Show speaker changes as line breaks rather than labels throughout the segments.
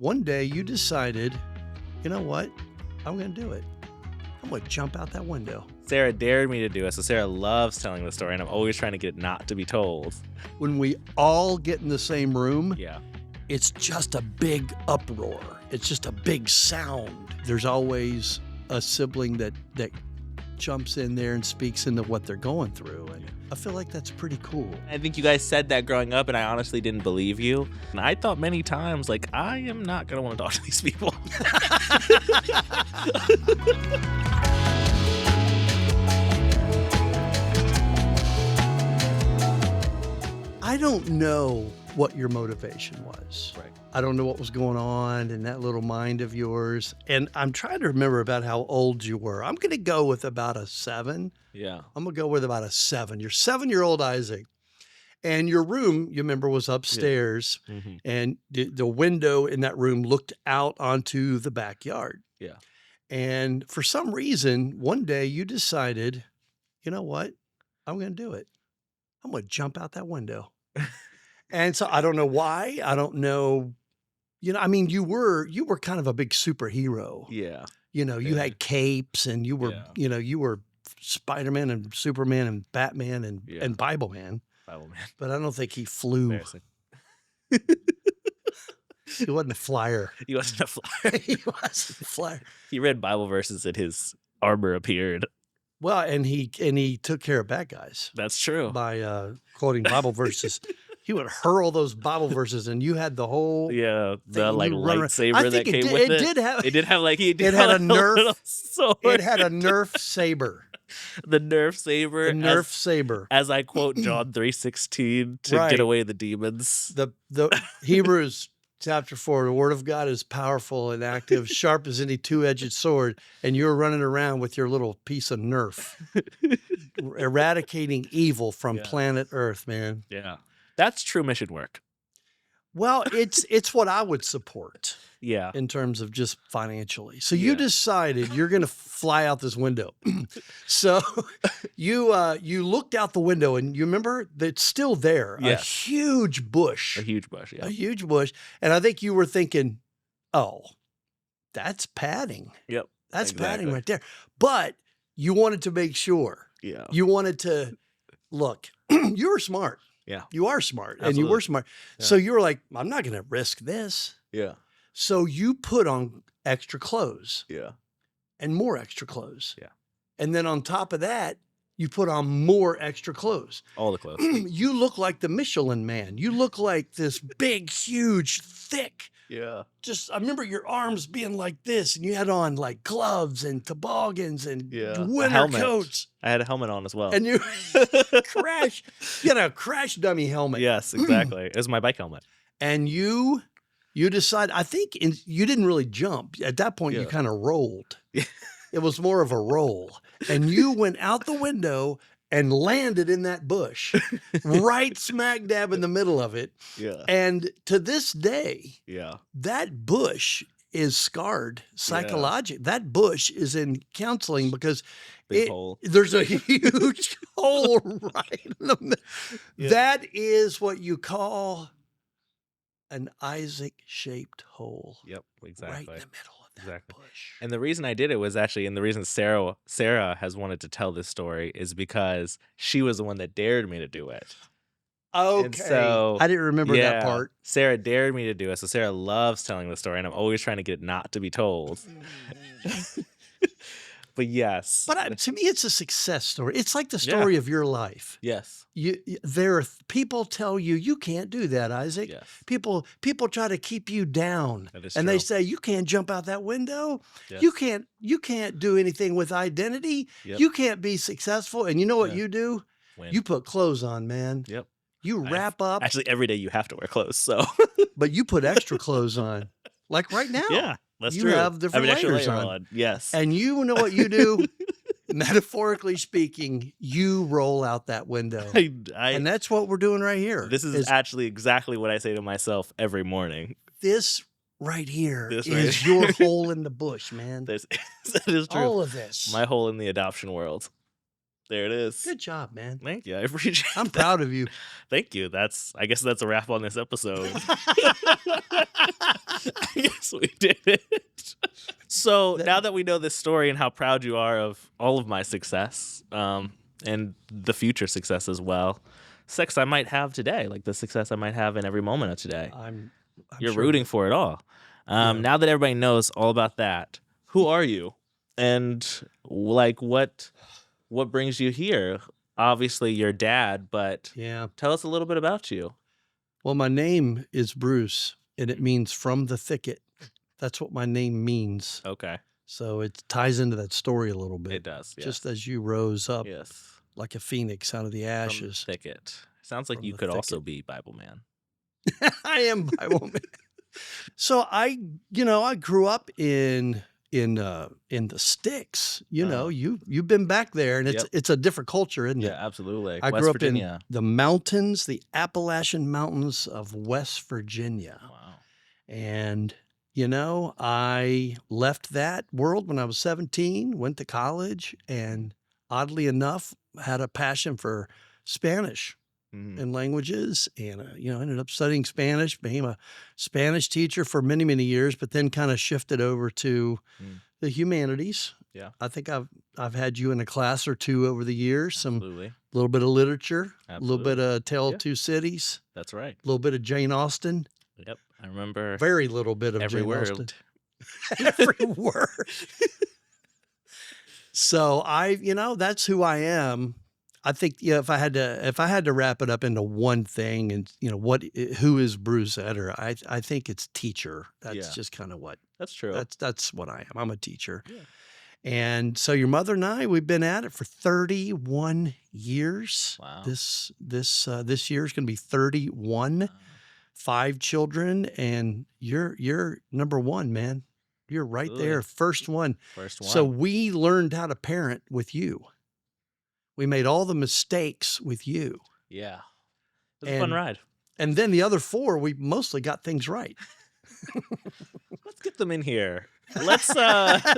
One day you decided, you know what? I'm going to do it. I'm going to jump out that window.
Sarah dared me to do it, so Sarah loves telling the story, and I'm always trying to get it not to be told.
When we all get in the same room,
Yeah.
it's just a big uproar. It's just a big sound. There's always a sibling that jumps in there and speaks into what they're going through. And I feel like that's pretty cool.
I think you guys said that growing up, and I honestly didn't believe you. And I thought many times, like, I am not going to want to talk to these people.
I don't know what your motivation was.
Right.
I don't know what was going on in that little mind of yours. And I'm trying to remember about how old you were. I'm going to go with about a 7.
Yeah.
I'm going to go with about a 7. You're 7-year-old Isaac. And your room, you remember, was upstairs.
Yeah. Mm-hmm.
And the window in that room looked out onto the backyard.
Yeah.
And for some reason, one day you decided, you know what? I'm going to do it. I'm going to jump out that window. And so I don't know why. I don't know. You know, I mean, you were kind of a big superhero.
Yeah.
You know, you had capes and you were,
Yeah.
you were Spider-Man and Superman and Batman and Bible Man.
Bible Man.
But I don't think he flew.
Embarrassing.
He wasn't a flyer.
He wasn't a flyer.
He wasn't a flyer.
He read Bible verses and his armor appeared.
Well, and he took care of bad guys
That's true.
by quoting Bible verses. He would hurl those Bible verses, and you had the whole
Yeah, the
thing.
like
You run around. I
lightsaber
think
that
it
came
did-
with
it
it.
did have-
It did have like he did
it had
have
a
like
Nerf-
little sword.
It had a Nerf saber.
The Nerf saber.
A Nerf saber.
As I quote John 3:16 to
Right.
get away the demons.
The Hebrews chapter 4, the word of God is powerful and active, sharp as any two-edged sword, and you're running around with your little piece of Nerf, eradicating evil from planet Earth, man.
Yeah. That's true mission work.
Well, it's what I would support
Yeah.
in terms of just financially. So you
Yeah.
decided you're going to fly out this window. So you looked out the window and you remember that it's still there, a
Yes.
huge bush.
A huge bush. Yeah.
A huge bush. And I think you were thinking, oh, that's padding.
Yep.
That's padding
Exactly.
right there. But you wanted to make sure.
Yeah.
You wanted to look. You were smart.
Yeah.
You are smart. And you
Absolutely.
were smart.
Yeah.
So you were like, I'm not going to risk this.
Yeah.
So you put on extra clothes
Yeah.
and more extra clothes.
Yeah.
And then on top of that, you put on more extra clothes.
All the clothes.
You look like the Michelin Man. You look like this big, huge, thick.
Yeah.
Just, I remember your arms being like this, and you had on like gloves and toboggans and
Yeah. A
winter
helmet.
coats.
I had a helmet on as well.
And you you had a crash dummy helmet.
Yes, exactly. It was my bike helmet.
And you decide, I think you didn't really jump. At that point, you
Yeah.
kind of rolled.
Yeah.
It was more of a roll. And you went out the window and landed in that bush, right smack dab in the middle of it.
Yeah.
And to this day,
Yeah.
that bush is scarred psychologically. That bush is in counseling because
Big hole.
there's a huge hole right in the middle.
Yeah.
That is what you call an Isaac-shaped hole.
Yep. Exactly.
Right in the middle of that
Exactly.
bush.
And the reason I did it was actually, and the reason Sarah has wanted to tell this story is because she was the one that dared me to do it.
Okay.
so,
I didn't remember that part.
Sarah dared me to do it. So Sarah loves telling the story, and I'm always trying to get it not to be told. But yes.
But to me, it's a success story. It's like the story of your life.
Yes.
There are people tell you, you can't do that, Isaac.
Yes.
People try to keep you down.
That is
And
true.
they say, you can't jump out that window.
Yes.
You can't do anything with identity.
Yep.
You can't be successful. And you know what
Yeah.
you do?
Win.
You put clothes on, man.
Yep.
You wrap up,
Actually, every day you have to wear clothes. So
but you put extra clothes on. Like right now.
yeah, that's
You
true.
have different
extra
layers
layer
on.
Yes.
And you know what you do? Metaphorically speaking, you roll out that window. And that's what we're doing right here.
This is actually exactly what I say to myself every morning.
This right here
This
is
right
your hole in the bush, man.
That is true.
All of this.
My hole in the adoption world. There it is.
Good job, man.
Thank you. I appreciate
I'm
that.
proud of you.
Thank you. I guess that's a wrap on this episode. I guess we did it. So now that we know this story and how proud you are of all of my success, and the future success as well, success I might have today, like the success I might have in every moment of today.
I'm
You're
sure.
rooting for it all. Now that everybody knows all about that, who are you? And like what brings you here? Obviously your dad, but
Yeah.
tell us a little bit about you.
Well, my name is Bruce, and it means from the thicket. That's what my name means.
Okay.
So it ties into that story a little bit.
It does. Yes.
Just as you rose up
Yes.
like a phoenix out of the
From the
ashes.
thicket. Sounds like
From
you
the
could also
thicket.
be Bible man.
I am Bible man. So I grew up in the sticks. You've been back there, and
Yep.
it's a different culture, isn't it?
Yeah, absolutely.
I
West
grew up
Virginia.
in the mountains, the Appalachian Mountains of West Virginia.
Wow.
And, I left that world when I was 17, went to college, and oddly enough, had a passion for Spanish and languages. And, ended up studying Spanish, became a Spanish teacher for many, many years, but then kind of shifted over to the humanities.
Yeah.
I think I've had you in a class or two over the years,
Absolutely.
a little bit of literature, a little
Absolutely.
bit of Tale of
Yeah.
Two Cities,
That's right.
a little bit of Jane Austen,
Yep. I remember
very little bit of
every
Jane
word.
Austen. Every word. So that's who I am. I think if I had to wrap it up into one thing, and who is Bruce Etter? I think it's teacher. That's
Yeah.
just kind of what
That's true.
that's what I am. I'm a teacher.
Yeah.
And so your mother and I, we've been at it for 31 years.
Wow.
This year is going to be 31. 5 children, and you're number one, man. You're right
Absolutely.
there, first one.
First one.
So we learned how to parent with you. We made all the mistakes with you.
yeah. It was a fun ride.
And then the other 4, we mostly got things right.
Let's get them in here. Let's let's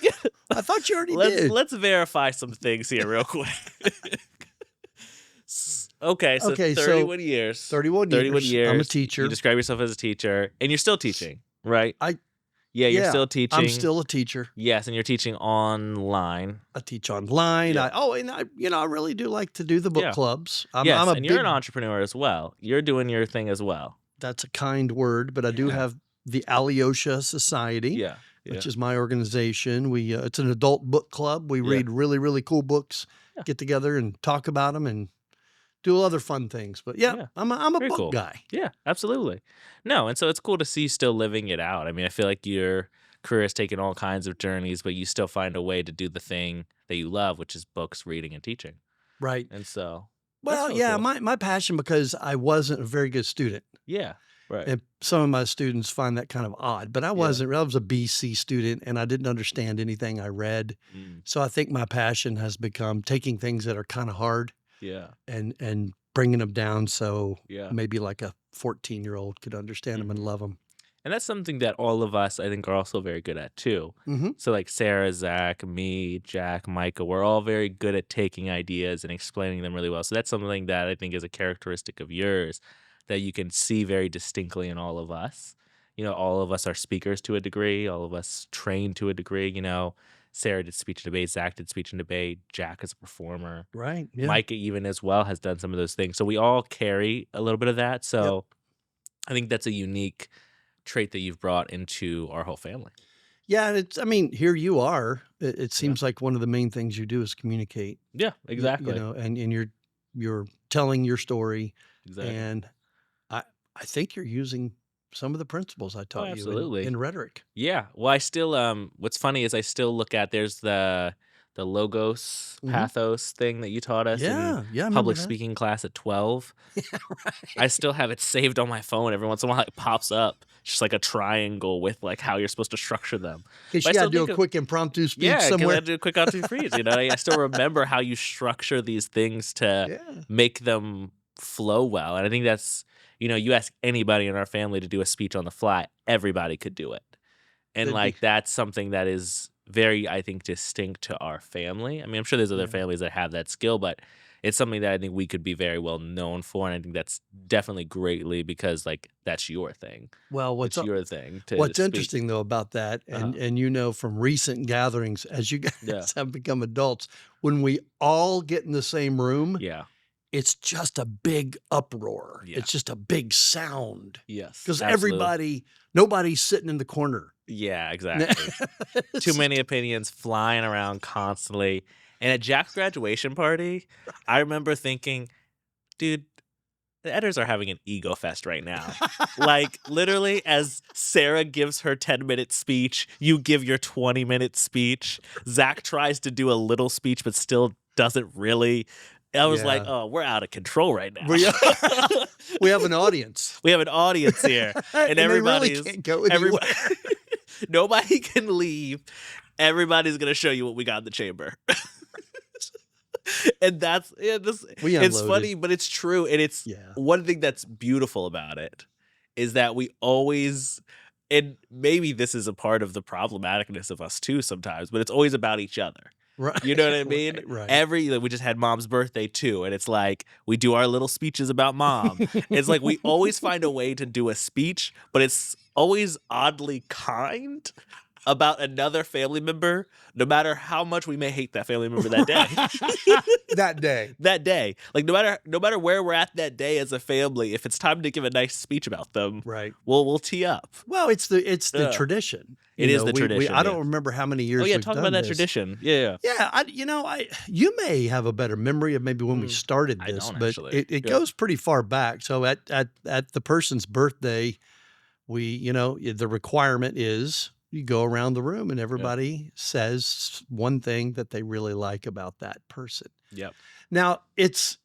get
I thought you already did.
let's verify some things here real quick. Okay, so 31 years.
31
31
years.
years.
I'm a teacher.
You describe yourself as a teacher, and you're still teaching, right?
Yeah,
you're still teaching.
I'm still a teacher.
Yes, and you're teaching online.
I teach online.
Yeah.
I really do like to do the book
Yeah.
clubs.
Yes, and you're an entrepreneur as well. You're doing your thing as well.
That's a kind word, but I do have the Alyosha Society.
Yeah.
Which is my organization. It's an adult book club. We read really, really cool books, get together and talk about them and do other fun things. But I'm a
Very
book
cool.
guy.
Yeah, absolutely. No, and so it's cool to see you still living it out. I mean, I feel like your career has taken all kinds of journeys, but you still find a way to do the thing that you love, which is books, reading, and teaching.
Right.
And so,
Well,
really cool.
my passion, because I wasn't a very good student.
Yeah, right.
And some of my students find that kind of odd, but I wasn't. I was a BC student, and I didn't understand anything I read. So I think my passion has become taking things that are kind of hard and bringing them down so maybe like a 14-year-old could understand them and love them.
And that's something that all of us, I think, are also very good at too. So like Sarah, Zach, me, Jack, Micah, we're all very good at taking ideas and explaining them really well. So that's something that I think is a characteristic of yours that you can see very distinctly in all of us. All of us are speakers to a degree. All of us train to a degree. Sarah did speech and debate. Zach did speech and debate. Jack is a performer.
Right. Yeah.
Micah even as well has done some of those things. So we all carry a little bit of that. So I think that's a unique trait that you've brought into our whole family.
Yeah, here you are. It seems like one of the main things you do is communicate.
Yeah, exactly.
And you're telling your story.
Exactly.
And I think you're using some of the principles I taught you in rhetoric.
Yeah. Well, I still what's funny is I still look at there's the logos pathos thing that you taught us in public speaking class at 12.
Yeah, right.
I still have it saved on my phone. Every once in a while it pops up. It's just like a triangle with like how you're supposed to structure them.
Because you got to do a quick impromptu speech somewhere.
Yeah, do a quick impromptu speech. I still remember how you structure these things to make them flow well. And I think that's, you ask anybody in our family to do a speech on the fly, everybody could do it. And that's something that is very, I think, distinct to our family. I mean, I'm sure there's other families that have that skill, but it's something that I think we could be very well known for, and I think that's definitely greatly because, like, that's your thing.
Well,
It's your thing to
what's
speak.
interesting though about that,
Uh-huh.
and you know from recent gatherings as you guys
Yeah.
have become adults, when we all get in the same room,
Yeah.
it's just a big uproar.
Yeah.
It's just a big sound
Yes.
because
Absolutely.
nobody's sitting in the corner.
Yeah, exactly. Too many opinions flying around constantly. And at Jack's graduation party, I remember thinking, dude, the Etters are having an ego fest right now. Like, literally, as Sarah gives her 10-minute speech, you give your 20-minute speech. Zach tries to do a little speech, but still doesn't really. I was like,
Yeah.
oh, we're out of control right now.
We have an audience.
We have an audience here. And
they really
everybody's.
can't go anywhere.
Nobody can leave. Everybody's going to show you what we got in the chamber. And that's
We
it's
unloaded.
funny, but it's true. And it's one thing that's beautiful about it is that we always, and maybe this is a part of the problematicness of us too sometimes, but it's always about each other.
Right.
You know what I mean?
Right.
We just had Mom's birthday too, and it's like we do our little speeches about Mom. It's like we always find a way to do a speech, but it's always oddly kind about another family member, no matter how much we may hate that family member that day. That day. Like no matter where we're at that day as a family, if it's time to give a nice speech about them,
right,
we'll tee up.
Well, it's the tradition.
It is the tradition.
I don't remember how many years.
Oh yeah,
we've
talk
done
about that
this.
tradition. Yeah.
Yeah, you may have a better memory of maybe when we started
I
this,
don't,
but
actually.
it goes pretty far back. So at the person's birthday, the requirement is you go around the room and everybody says one thing that they really like about that person.
Yep.
Now it's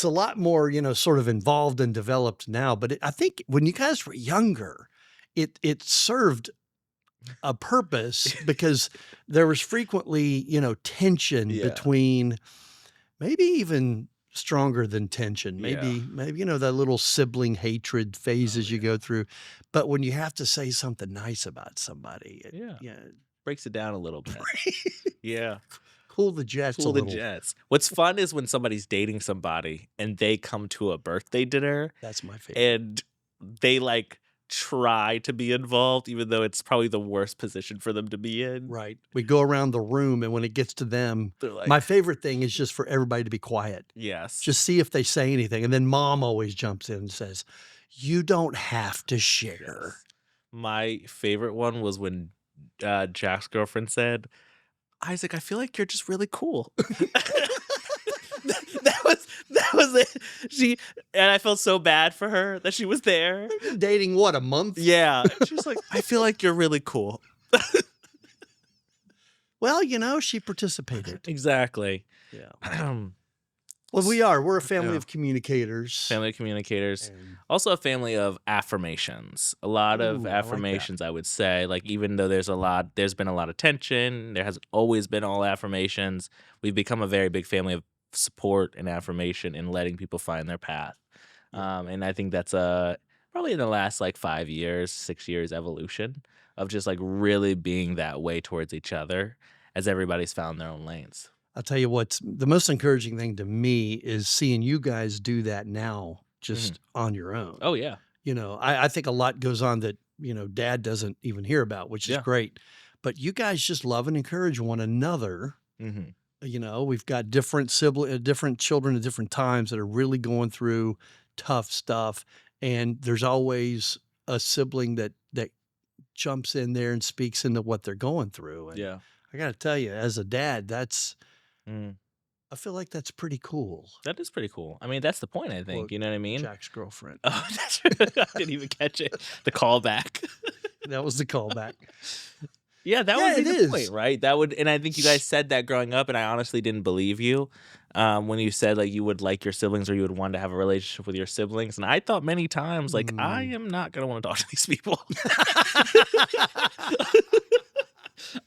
a lot more, sort of involved and developed now, but I think when you guys were younger, it served a purpose because there was frequently, tension between, maybe even stronger than tension, maybe, that little sibling hatred phases you go through. But when you have to say something nice about somebody, it
breaks it down a little bit. Yeah.
Cool the jets a little.
What's fun is when somebody's dating somebody and they come to a birthday dinner.
That's my favorite.
And they like try to be involved, even though it's probably the worst position for them to be in.
Right. We go around the room, and when it gets to them,
like,
my favorite thing is just for everybody to be quiet.
Yes.
Just see if they say anything. And then Mom always jumps in and says, you don't have to share.
Yes. My favorite one was when Jack's girlfriend said, Isaac, I feel like you're just really cool. That was it. And I felt so bad for her that she was there.
They've been dating what, a month?
Yeah. She's like, I feel like you're really cool.
Well, she participated.
Exactly.
Yeah. Well, we're a family of communicators.
Family of communicators. And also a family of affirmations. A lot of affirmations, I would say. Like, even though there's been a lot of tension, there hasn't always been all affirmations. We've become a very big family of support and affirmation and letting people find their path. And I think that's probably in the last 5 years, 6 years evolution of just really being that way towards each other as everybody's found their own lanes.
I'll tell you what's the most encouraging thing to me is seeing you guys do that now just on your own.
Oh, yeah.
I think a lot goes on that, Dad doesn't even hear about, which is great. But you guys just love and encourage one another. Mm-hmm. We've got different children at different times that are really going through tough stuff. And there's always a sibling that jumps in there and speaks into what they're going through. And I got to tell you, as a dad, I feel like that's pretty cool.
That is pretty cool. I mean, that's the point, I think. You know what I mean?
Jack's girlfriend.
Oh, that's right. I didn't even catch it. The callback.
That was the callback.
Yeah, that would be the point, right? And I think you guys said that growing up, and I honestly didn't believe you when you said you would like your siblings or you would want to have a relationship with your siblings. And I thought many times, I am not going to want to talk to these people.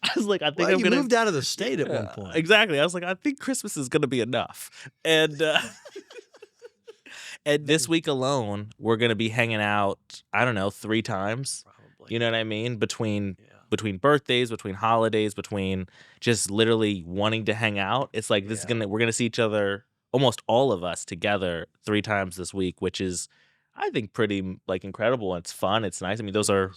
I was like, I think I'm gonna
moved out of the state at one point.
Exactly. I was like, I think Christmas is gonna be enough. And and this week alone, we're gonna be hanging out, I don't know, 3 times.
Probably.
You know what I mean? Between between birthdays, between holidays, between just literally wanting to hang out. It's like we're gonna see each other, almost all of us together 3 times this week, which is, I think, pretty like incredible. It's fun. It's nice. I mean, those are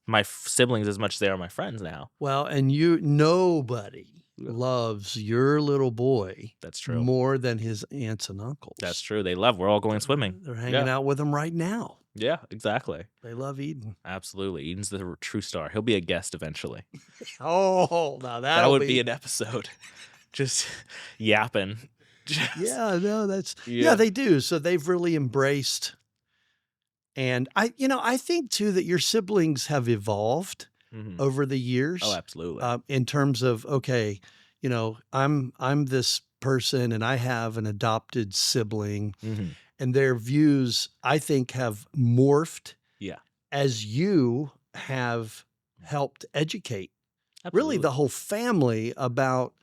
my siblings as much as they are my friends now.
Well, and nobody loves your little boy.
That's true.
More than his aunts and uncles.
That's true. We're all going swimming.
They're hanging out with him right now.
Yeah, exactly.
They love Eden.
Absolutely. Eden's the true star. He'll be a guest eventually.
Oh, now
that would be an episode. Just yapping.
Yeah, no, yeah, they do. So they've really embraced. And I think too that your siblings have evolved over the years.
Oh, absolutely.
In terms of, okay, I'm this person and I have an adopted sibling, and their views, I think, have morphed.
Yeah.
As you have helped educate really the whole family about,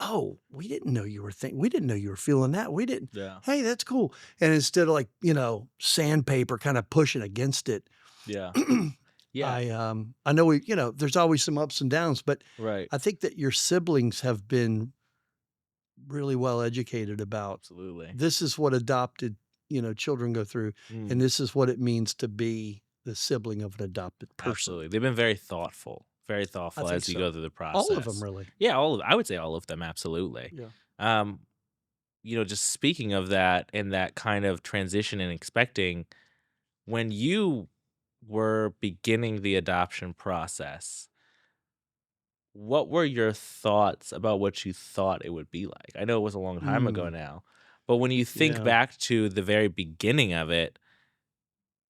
oh, we didn't know you were we didn't know you were feeling that. We didn't.
Yeah.
Hey, that's cool. And instead of like, sandpaper kind of pushing against it.
Yeah. Yeah.
I know there's always some ups and downs, but
right.
I think that your siblings have been really well educated about.
Absolutely. This
is what adopted, children go through, and this is what it means to be the sibling of an adopted person.
Absolutely. They've been very thoughtful as you go through the process.
All of them, really.
Yeah, I would say all of them, absolutely.
Yeah.
Just speaking of that and that kind of transition and expecting, when you were beginning the adoption process, what were your thoughts about what you thought it would be like? I know it was a long time ago now, but when you think back to the very beginning of it,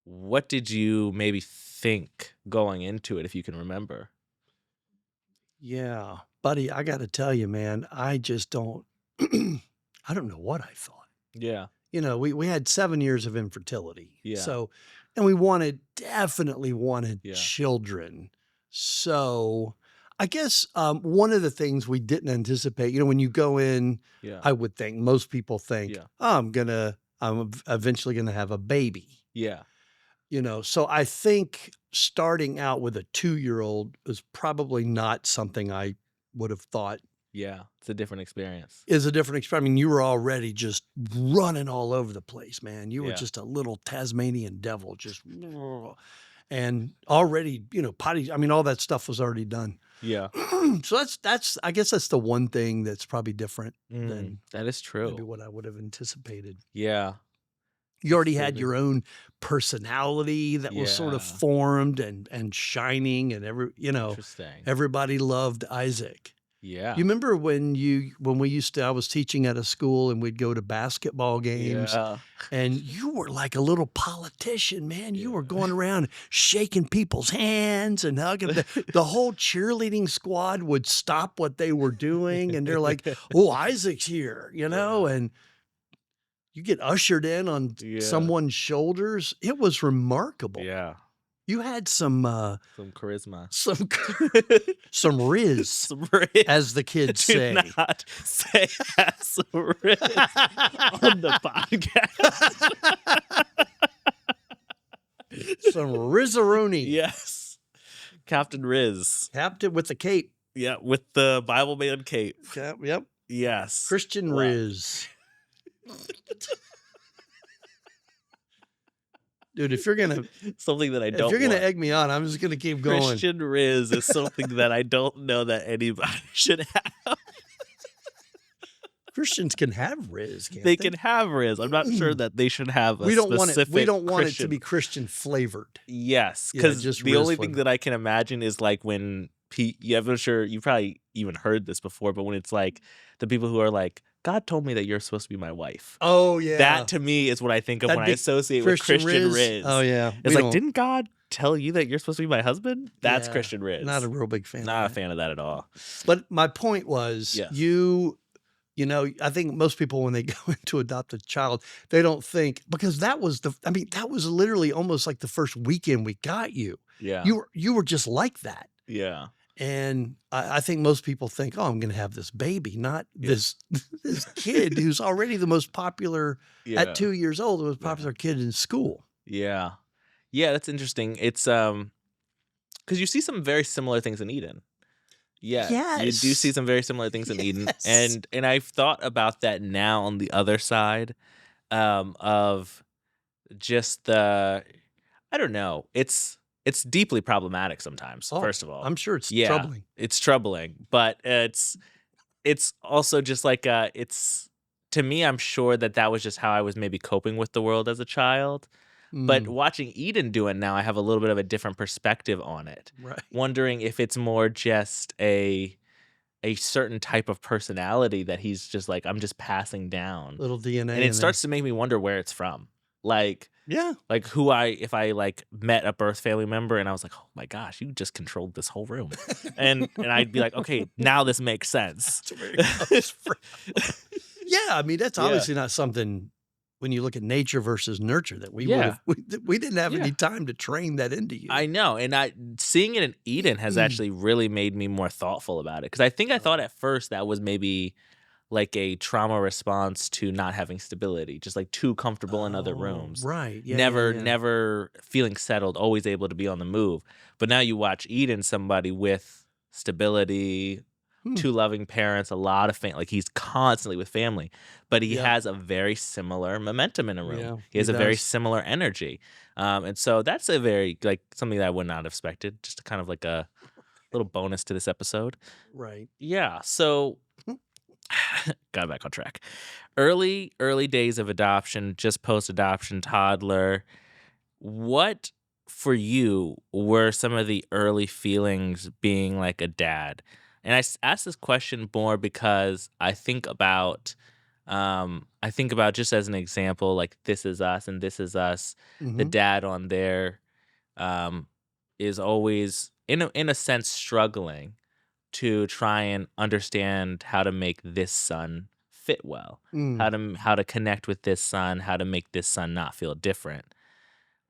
what did you maybe think going into it, if you can remember?
Yeah, buddy, I got to tell you, man, I just don't, I don't know what I thought.
Yeah.
We had 7 years of infertility.
Yeah.
So, and we definitely wanted children. So I guess one of the things we didn't anticipate, when you go in, I would think, most people think, oh, I'm eventually going to have a baby.
Yeah.
So I think starting out with a 2-year-old is probably not something I would have thought.
Yeah, it's a different experience.
Is a different experience. I mean, you were already just running all over the place, man. You were just a little Tasmanian devil, just, and already, potty. I mean, all that stuff was already done.
Yeah.
So I guess that's the one thing that's probably different than
that is true.
Maybe what I would have anticipated.
Yeah.
You already had your own personality that was sort of formed and shining, and everybody loved Isaac.
Yeah.
You remember when I was teaching at a school and we'd go to basketball games, and you were like a little politician, man. You were going around shaking people's hands and hugging. The whole cheerleading squad would stop what they were doing, and they're like, "Oh, Isaac's here," and you get ushered in on someone's shoulders. It was remarkable.
Yeah.
You had some
charisma,
some riz, as the kids say.
Do not say some riz on the podcast.
Some rizzaroni.
Yes, Captain Riz,
Captain with the cape.
Yeah, with the Bible man cape.
Yep.
Yes,
Christian Riz. Dude, if you're gonna egg me on, I'm just gonna keep going.
Christian Riz is something that I don't know that anybody should have.
Christians can have Riz, can't
they? They can have Riz. I'm not sure that they should have a specific.
We don't want
Christian.
it to be Christian flavored.
Yes, because the only thing that I can imagine is like when I'm sure you probably even heard this before, but when it's like the people who are like, God told me that you're supposed to be my wife.
Oh, yeah.
That to me is what I think of when I associate with Christian Riz.
Oh, yeah.
It's like, didn't God tell you that you're supposed to be my husband? That's Christian Riz.
Not a real big fan.
Not a fan of that at all.
But my point was, I think most people, when they go into adopt a child, they don't think, because that was literally almost like the first weekend we got you.
Yeah.
You were just like that.
Yeah.
And I think most people think, oh, I'm going to have this baby, not this kid who's already the most popular at 2 years old, the most popular kid in school.
Yeah. Yeah, that's interesting. It's because because you see some very similar things in Eden. Yeah, you do see
Yes.
some very similar things in Eden,
Yes.
and I've thought about that now on the other side, of just the I don't know. It's deeply problematic sometimes,
Oh,
first of all.
I'm sure it's
Yeah,
troubling.
it's troubling, but it's also just like, it's to me, I'm sure that that was just how I was maybe coping with the world as a child, but
Mm,
watching Eden do it now, I have a little bit of a different perspective on it,
right.
wondering if it's more just a certain type of personality that he's just like, "I'm just passing down,"
Little
and
DNA
it
in there.
starts to make me wonder where it's from. Like
Yeah.
like who I if I, like, met a birth family member and I was like, "Oh my gosh, you just controlled this whole room." And I'd be like, "Okay, now this makes sense."
That's where it comes from. Yeah, I mean, that's
Yeah.
obviously not something when you look at nature versus nurture that we would
Yeah.
have we didn't have
Yeah.
any time to train that into you.
I know, and I seeing it in Eden has actually really made me more thoughtful about it, because I think I thought
Oh.
at first that was maybe like a trauma response to not having stability, just like too comfortable in other
Oh,
rooms.
right. Yeah, yeah,
Never,
yeah.
never feeling settled, always able to be on the move. But now you watch Eden, somebody with stability,
Hmm.
two loving parents, a lot of like he's constantly with family, but he
Yeah.
has a very similar momentum in a room.
Yeah,
He
he
has a very
does.
similar energy. And so that's a very like something that I would not have expected, just kind of like a little bonus to this episode.
Right.
Yeah. So got back on track. Early days of adoption, just post adoption toddler. What for you were some of the early feelings being like a dad? And ask this question more because I think about just as an example, like This Is Us and This Is Us, the
Mhm.
dad on there um, is always in a sense struggling to try and understand how to make this son fit well,
Mm.
how to connect with this son, how to make this son not feel different.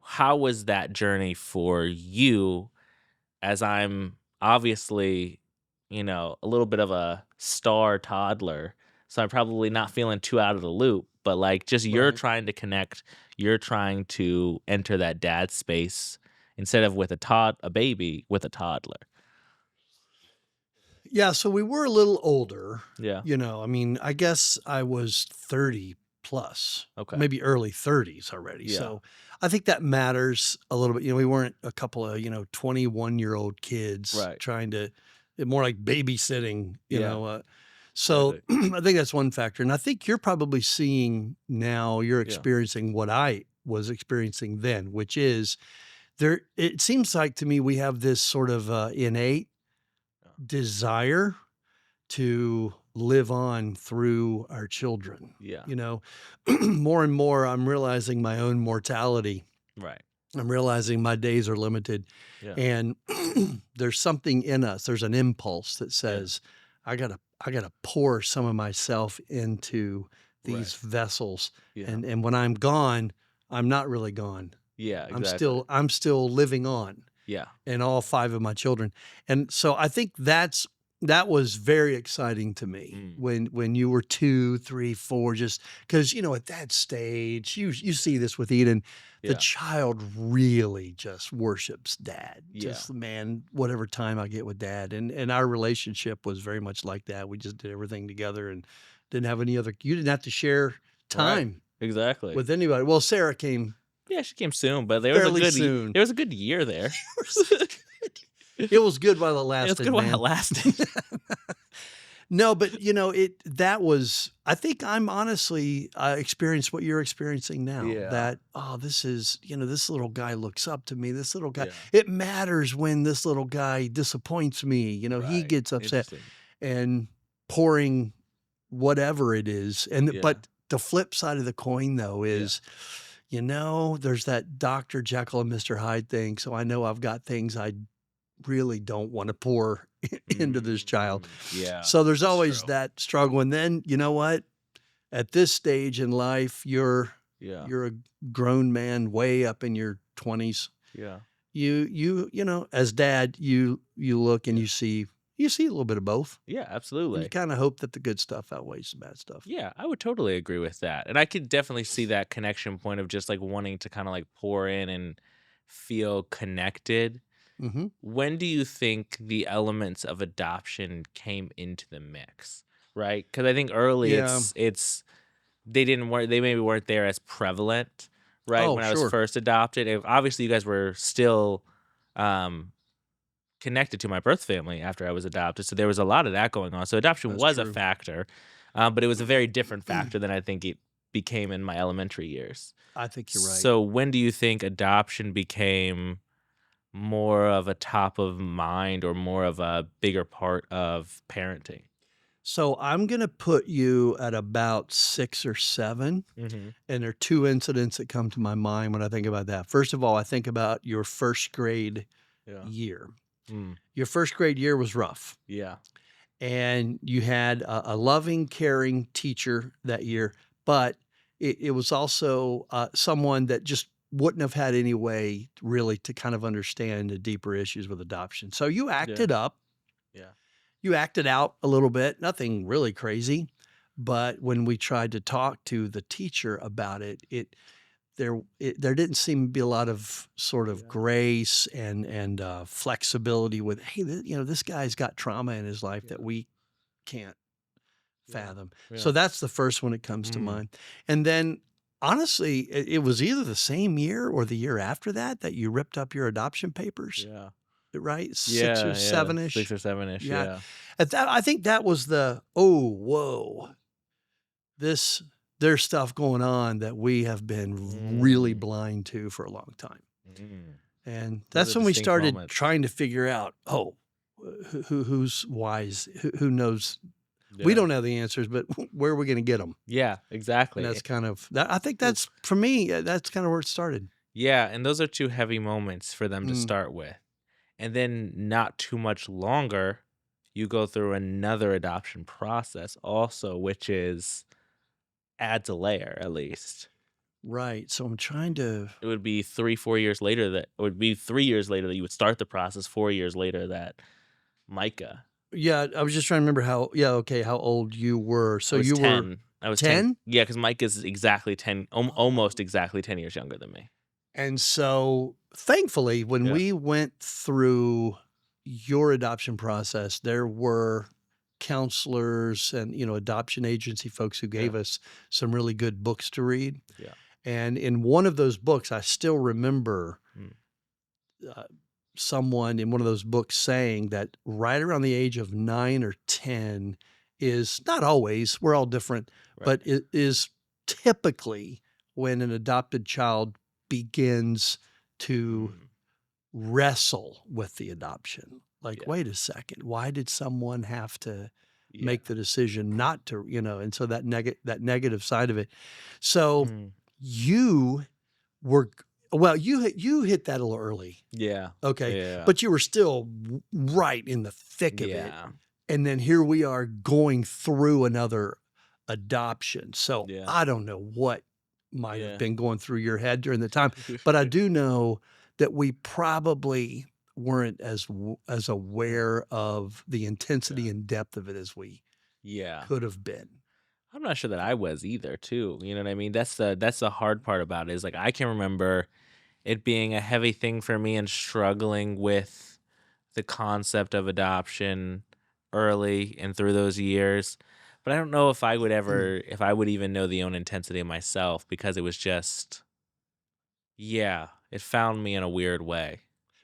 How was that journey for you? As I'm obviously, a little bit of a star toddler, so I'm probably not feeling too out of the loop. But like, just you're
Right.
trying to connect, you're trying to enter that dad space instead of with a baby with a toddler.
Yeah, so we were a little older,
Yeah.
I mean, I guess I was 30 plus,
Okay.
maybe early 30s already.
Yeah.
So I think that matters a little bit. We weren't a couple of, 21-year-old kids
Right.
trying to more like babysitting,
Yeah.
so
Exactly.
I think that's one factor. And I think you're probably seeing now, you're
Yeah.
experiencing what I was experiencing then, which is it seems like to me we have this sort of innate desire to live on through our children.
Yeah.
More and more, I'm realizing my own mortality.
Right.
I'm realizing my days are limited.
Yeah.
And there's something in us, there's an impulse that
Yeah.
says, I gotta pour some of myself into
Right.
these vessels.
Yeah.
And when I'm gone, I'm not really gone.
Yeah.
I'm
Exactly.
still living on
Yeah.
in all 5 of my children. And so I think that was very exciting to me
Mm.
when you were 2, 3, 4, just because at that stage, you see this with Eden, the
Yeah.
child really just worships dad.
Yeah.
Just, man, whatever time I get with dad. And our relationship was very much like that. We just did everything together and didn't have you didn't have to share
Right.
time
Exactly.
with anybody. Well, Sarah came
Yeah, she came soon, but
fairly soon.
there was a good year there.
It was good while it
It was
lasted,
good while it
man.
lasted.
No, but that was I think I'm honestly experienced what you're experiencing now.
Yeah.
That, oh, this is, this little guy looks up to me. This little guy,
Yeah.
it matters when this little guy disappoints me. He
Right.
gets upset
Interesting.
and pouring whatever it is.
Yeah.
But the flip side of the coin though
Yeah.
is, there's that Dr. Jekyll and Mr. Hyde thing. So I know I've got things I really don't want to pour into this child.
Yeah.
So there's
that's
always
true.
that struggle. And then, you know what? At this stage in life, you're
Yeah.
a grown man way up in your 20s.
Yeah.
As dad, you look and you see a little bit of both.
Yeah,
And you
absolutely.
kind of hope that the good stuff outweighs the bad stuff.
Yeah, I would totally agree with that. And I could definitely see that connection point of just like wanting to kind of like pour in and feel connected.
Mm-hmm.
When do you think the elements of adoption came into the mix? Right? Because I think early
Yeah.
it's they maybe weren't there as prevalent, right?
Oh,
When I was
sure.
first adopted, obviously you guys were still um, connected to my birth family after I was adopted, so there was a lot of that going on. So adoption
That's
was a
true.
factor, but it was a very different factor than I think it became in my elementary years.
I think you're right.
So when do you think adoption became more of a top of mind or more of a bigger part of parenting?
So I'm going to put you at about 6 or 7.
Mhm.
And there are 2 incidents that come to my mind when I think about that. First of all, I think about your first grade
Yeah.
year.
Mm.
Your first grade year was rough,
Yeah.
and you had a loving, caring teacher that year, but it was also someone that just wouldn't have had any way really to kind of understand the deeper issues with adoption. So you
Yeah.
acted up,
Yeah.
you acted out a little bit, nothing really crazy. But when we tried to talk to the teacher about it, there didn't seem to be a lot of sort of
Yeah.
grace and flexibility with, hey, this guy's got trauma in his life that
Yeah.
we can't
Yeah.
fathom. So
Yeah.
that's the first one that comes to
Mm.
mind. And then honestly, it was either the same year or the year after that you ripped up your adoption papers,
Yeah.
right? 6 or
Yeah, yeah, 6
7-ish.
or 7-ish,
Yeah.
yeah.
At that, I think that was oh, whoa, this there's stuff going on that we have been really
Mm.
blind to for a long time.
Mm.
And
Those are
that's when we
distinct
started
moments.
trying to figure out, who's wise, who knows? We
Yeah.
don't have the answers, but where are we going to get them?
Yeah,
And that's
exactly.
kind of that. I think
Ooh.
that's for me. That's kind of where it started.
Yeah, and those are 2 heavy moments for them to
Mm,
start with. And then not too much longer, you go through another adoption process also, which adds a layer at least.
right. So I'm trying to.
It would be 3, 4 years later that it would be 3 years later that you would start the process, 4 years later that Micah.
Yeah, I was just trying to remember how. Yeah, okay, how old you were.
I
So
was
you were
10. I was 10.
10.
Yeah, because Mike is exactly 10, almost
Oh.
exactly 10 years younger than me.
And so, thankfully, when
Yeah.
we went through your adoption process, there were counselors and, adoption agency folks who
Yeah.
gave us some really good books to read.
Yeah.
And in one of those books, I still remember
Mm.
uh, someone in one of those books saying that right around the age of 9 or 10 is not always, we're all different,
Right.
but it is typically when an adopted child begins to
Mm.
wrestle with the adoption. Like,
Yeah.
wait a second, why did someone have to
Yeah.
make the decision not to, and so that negative side of it. So
Mm.
you were well, you hit that a little early.
Yeah.
Okay.
Yeah.
But you were still right in the thick of it.
Yeah.
And then here we are going through another adoption. So
Yeah.
I don't know what might have
Yeah.
been going through your head during the time, but I do know that we probably weren't as aware of the intensity
Yeah.
and depth of it as we
Yeah.
could have been.
I'm not sure that I was either, too. You know what I mean? That's the hard part about it is like I can remember it being a heavy thing for me and struggling with the concept of adoption early and through those years. But I don't know if I would if I would even know the own intensity of myself because it was just, yeah, it found me in a weird way.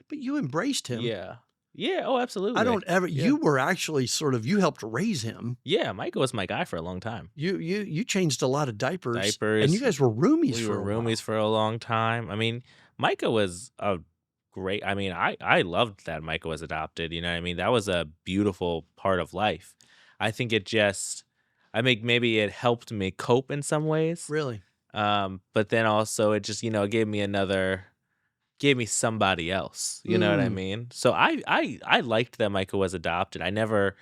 But you embraced him.
Yeah. Yeah. Oh,
I
absolutely.
don't ever
Yeah.
you were actually you helped raise him.
Yeah. Micah was my guy for a long time.
You changed a lot of diapers, and you
Diapers.
guys were roomies
We
for
were
a
roomies
while.
for a long time. I mean, Micah was a great. I mean, I loved that Micah was adopted. You know what I mean? That was a beautiful part of life. I think it just, I think maybe it helped me cope in some ways.
Really?
But then also it just, it gave me somebody else. You know what I
Mm,
mean? So I liked that Micah was adopted. I never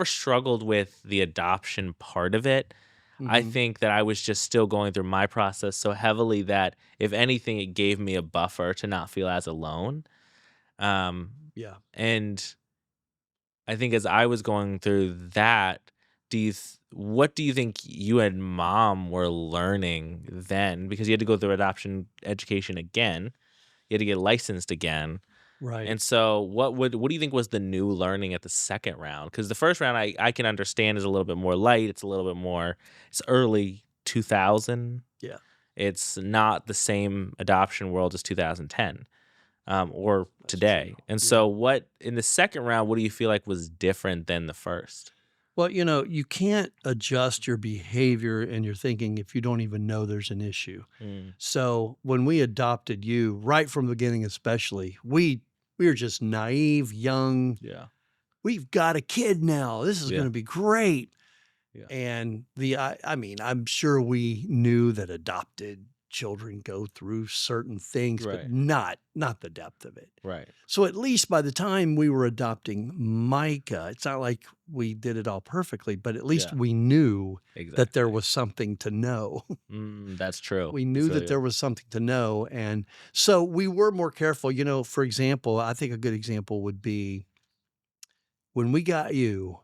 struggled with the adoption part of it. I
mhm,
think that I was just still going through my process so heavily that if anything, it gave me a buffer to not feel as alone. Um,
yeah.
and I think as I was going through that, what do you think you and mom were learning then? Because you had to go through adoption education again, you had to get licensed again.
Right.
And so what do you think was the new learning at the second round? Because the first round I can understand is a little bit more light. It's a little bit more, it's early 2000.
Yeah.
It's not the same adoption world as 2010 or
That's
today.
true.
And
Yeah.
so what in the second round, what do you feel like was different than the first?
Well, you can't adjust your behavior and your thinking if you don't even know there's an issue.
Mm,
So when we adopted you, right from the beginning especially, we were just naive, young.
yeah.
We've got a kid now. This is
Yeah.
going to be great.
Yeah.
And I mean, I'm sure we knew that adopted children go through certain things, but
Right.
not the depth of it.
Right.
So at least by the time we were adopting Micah, it's not like we did it all perfectly, but at least
Yeah.
we knew that there
Exactly.
was something to know.
That's true.
We knew that there was something to know. And so we were more careful. For example, I think a good example would be when we got you,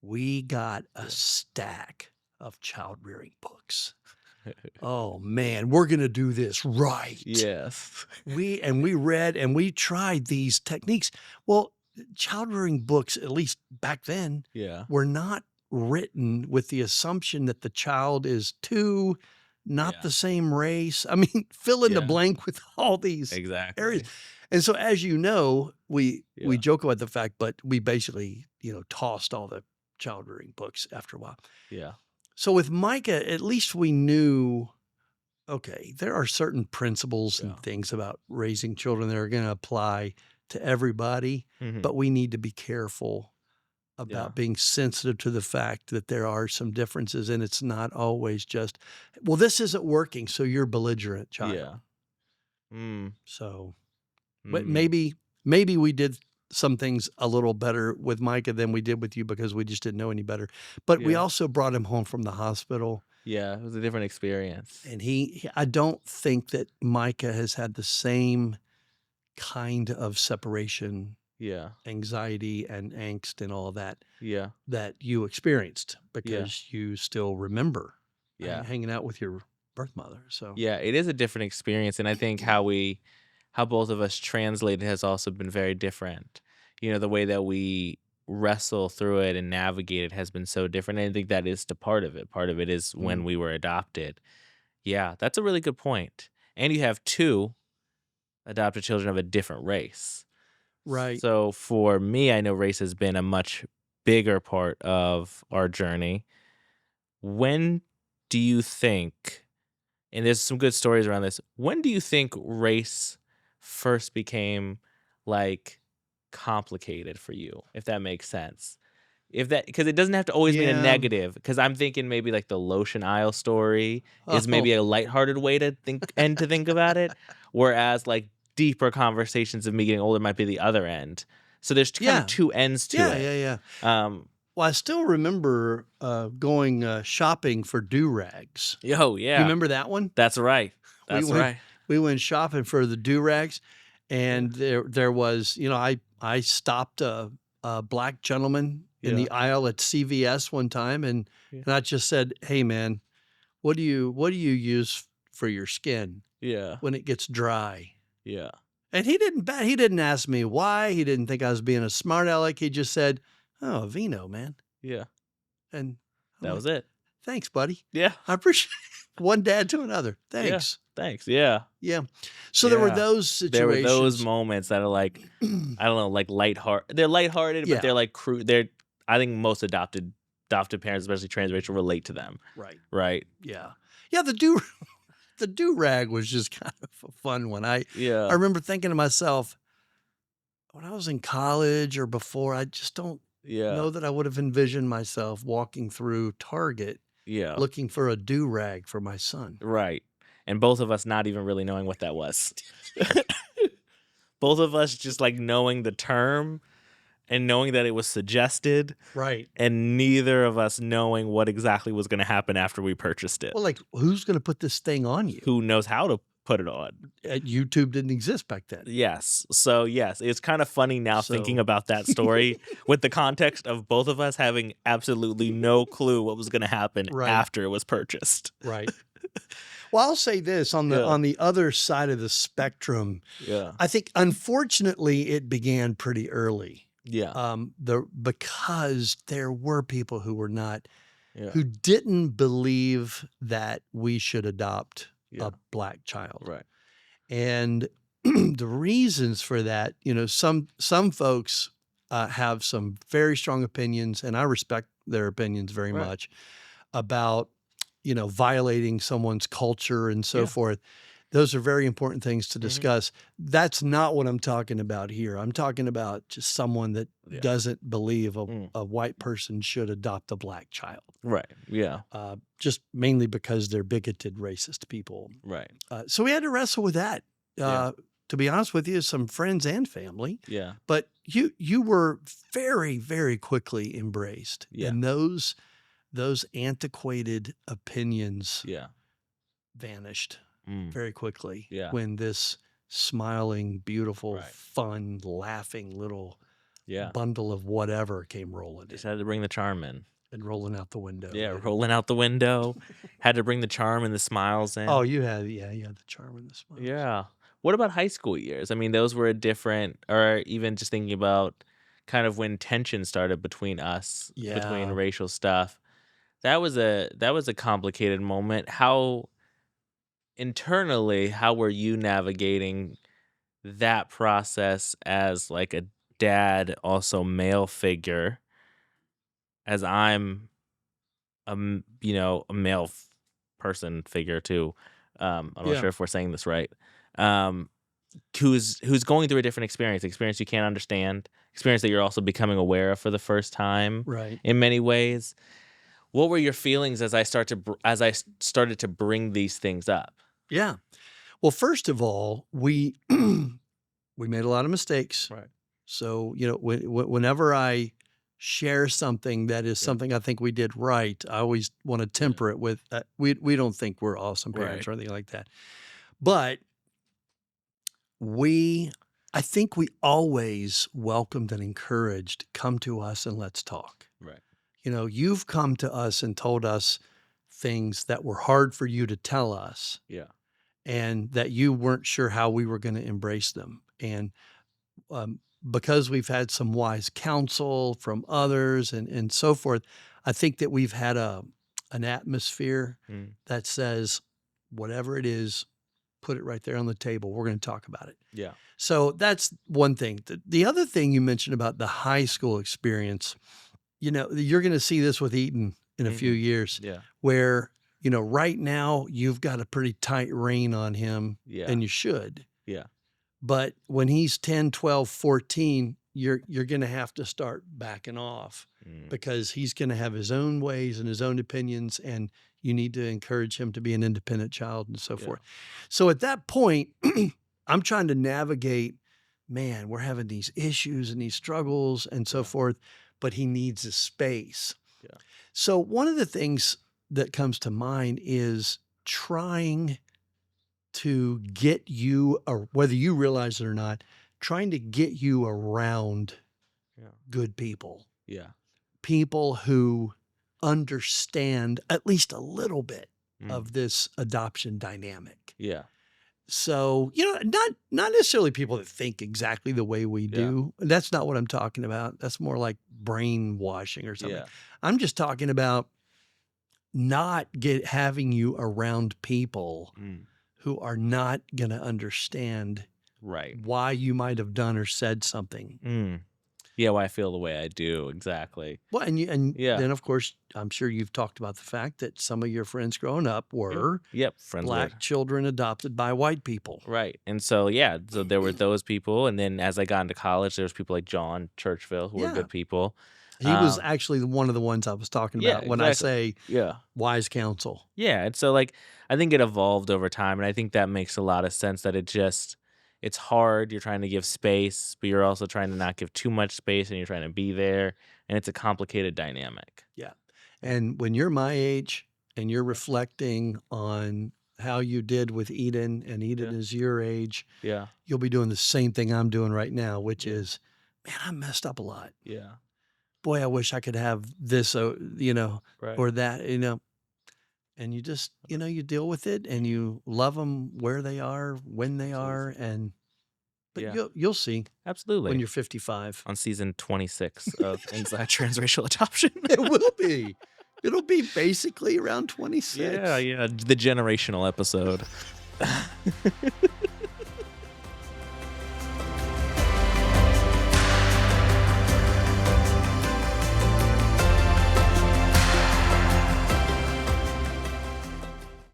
we got a stack of child rearing books. Oh man, we're going to do this right.
Yes.
We read and we tried these techniques. Well, child rearing books, at least back then,
Yeah.
were not written with the assumption that the child is not
Yeah.
the same race. I mean, fill in the
Yeah.
blank with all these
Exactly.
areas. And so, as you know, we
Yeah.
joke about the fact, but we basically, tossed all the child rearing books after a while.
Yeah.
So with Micah, at least we knew, okay, there are certain principles and
Yeah.
things about raising children that are going to apply to everybody,
Mhm.
but we need to be careful about
Yeah.
being sensitive to the fact that there are some differences, and it's not always just, well, this isn't working, so you're belligerent, child.
Yeah. Mm.
So, but
Mm.
maybe we did some things a little better with Micah than we did with you because we just didn't know any better. But we
Yeah.
also brought him home from the hospital.
Yeah. It was a different experience.
And I don't think that Micah has had the same kind of separation,
Yeah.
anxiety and angst and all that
Yeah.
that you experienced because you still remember
Yeah.
hanging out with your birth mother. So
Yeah. It is a different experience. And I think how both of us translate it has also been very different. The way that we wrestle through it and navigate it has been so different. And I think that is the part of it. Part of it is when we were adopted. Yeah, that's a really good point. And you have two adopted children of a different race.
right.
So for me, I know race has been a much bigger part of our journey. When do you think, and there's some good stories around this, when do you think race first became like complicated for you, if that makes sense? Because it doesn't have to always mean a
Yeah.
negative. Because I'm thinking maybe like the lotion aisle story is maybe a lighthearted way to think about it, whereas like deeper conversations of me getting older might be the other end. So there's kind
Yeah.
of two ends to it.
Yeah.
Well,
I still remember going shopping for do-rags.
yeah.
You remember that one?
That's right. That's right.
We went shopping for the do-rags, and there was, I stopped a black gentleman in the aisle at CVS one time, and I just said, "Hey, man, what do you use for your skin
Yeah.
when it gets dry?"
Yeah.
And he didn't ask me why. He didn't think I was being a smart aleck. He just said, "Oh, vino, man."
Yeah.
And I'm
That
like,
was it.
"Thanks, buddy.
Yeah.
I appreciate one dad to another. Thanks."
Thanks. Yeah.
Yeah. So there were
Yeah.
those situations.
There were those moments that are like, I don't know, like lighthearted. They're lighthearted,
Yeah.
but they're like I think most adopted parents, especially transracial, relate to them.
Right.
Right.
Yeah. Yeah. The do-rag was just kind of a fun one. I
Yeah.
remember thinking to myself, when I was in college or before, I just don't
Yeah.
know that I would have envisioned myself walking through Target
Yeah.
looking for a do-rag for my son.
Right. And both of us not even really knowing what that was. Both of us just like knowing the term and knowing that it was suggested,
Right.
and neither of us knowing what exactly was going to happen after we purchased it.
Well, like, who's going to put this thing on you?
Who knows how to put it on?
YouTube didn't exist back then.
Yes. So, yes, it's kind of funny now thinking
So-
about that story with the context of both of us having absolutely no clue what was going to happen
Right.
after it was purchased.
Right. Well, I'll say this on
Yeah.
the other side of the spectrum,
Yeah.
I think unfortunately it began pretty early.
Yeah.
Because there were people who were not
Yeah.
who didn't believe that we should adopt
Yeah.
a black child.
Right.
And the reasons for that, some folks have some very strong opinions, and I respect their opinions very
Right.
much about, violating someone's culture and so
Yeah.
forth. Those are very important things to
Mhm.
discuss. That's not what I'm talking about here. I'm talking about just someone that
Yeah.
doesn't believe
Mm.
a white person should adopt a black child.
Right. Yeah.
Just mainly because they're bigoted, racist people.
Right.
So we had to wrestle with that.
Yeah.
To be honest with you, some friends and family.
Yeah.
But you were very, very quickly embraced.
Yeah.
And those antiquated opinions
Yeah.
vanished
Mm.
very quickly
Yeah.
when this smiling, beautiful,
Right.
fun, laughing little
Yeah.
bundle of whatever came rolling
Just
in
had to bring the charm in.
and rolling out the window.
Yeah, rolling out the window. Had to bring the charm and the smiles in.
Oh, you had the charm and the smiles.
Yeah. What about high school years? I mean, those were a different, or even just thinking about kind of when tension started between us, between
Yeah.
racial stuff. That was a complicated moment. How internally, how were you navigating that process as like a dad, also male figure, as I'm a male person figure too. I'm not
Yeah.
sure if we're saying this right. Who's going through a different experience you can't understand, experience that you're also becoming aware of for the first time
Right.
in many ways. What were your feelings as I started to bring these things up?
Yeah. Well, first of all, we we made a lot of mistakes.
Right.
So, whenever I share something that is
Yeah.
something I think we did right, I always want to temper it with we don't think we're awesome parents
Right.
or anything like that. But I think we always welcomed and encouraged, come to us and let's talk.
Right.
You've come to us and told us things that were hard for you to tell us
Yeah.
and that you weren't sure how we were going to embrace them. And because we've had some wise counsel from others and so forth, I think that we've had an atmosphere
Mm.
that says, whatever it is, put it right there on the table. We're going to talk about it.
Yeah.
So that's one thing. The other thing you mentioned about the high school experience, you're going to see this with Eaton in a few years,
Yeah.
where, right now you've got a pretty tight rein on him,
Yeah.
and you should.
Yeah.
But when he's 10, 12, 14, you're going to have to start backing off because he's going to have his own ways and his own opinions, and you need to encourage him to be an independent child and so forth. So at that point, I'm trying to navigate, man, we're having these issues and these struggles and so forth, but he needs a space.
Yeah.
So one of the things that comes to mind is trying to get you, or whether you realize it or not, trying to get you around good people.
Yeah.
People who understand at least a little bit of this adoption dynamic.
Yeah.
So, not necessarily people that think exactly the way we do. That's not what I'm talking about. That's more like brainwashing or something.
Yeah.
I'm just talking about not having you around people who are not going to understand
Right.
why you might have done or said something.
Yeah, why I feel the way I do, exactly.
Well, and then of course, I'm sure you've talked about the fact that some of your friends growing up were
friends
black children adopted by white people.
Right. And so, so there were those people. And then as I got into college, there was people like John Churchville who were good people.
He was actually one of the ones I was talking about when I say wise counsel.
Yeah. And so, like, I think it evolved over time. And I think that makes a lot of sense that it's hard. You're trying to give space, but you're also trying to not give too much space and you're trying to be there. And it's a complicated dynamic.
Yeah. And when you're my age and you're reflecting on how you did with Eden, and Eden is your age, you'll be doing the same thing I'm doing right now, which is, man, I messed up a lot.
Yeah.
Boy, I wish I could have this, or that, and you just, you deal with it and you love them where they are, when they are. But
Yeah.
you'll see
Absolutely.
when you're 55.
On season 26 of Inside Transracial Adoption.
It will be. It'll be basically around 26.
Yeah, the generational episode.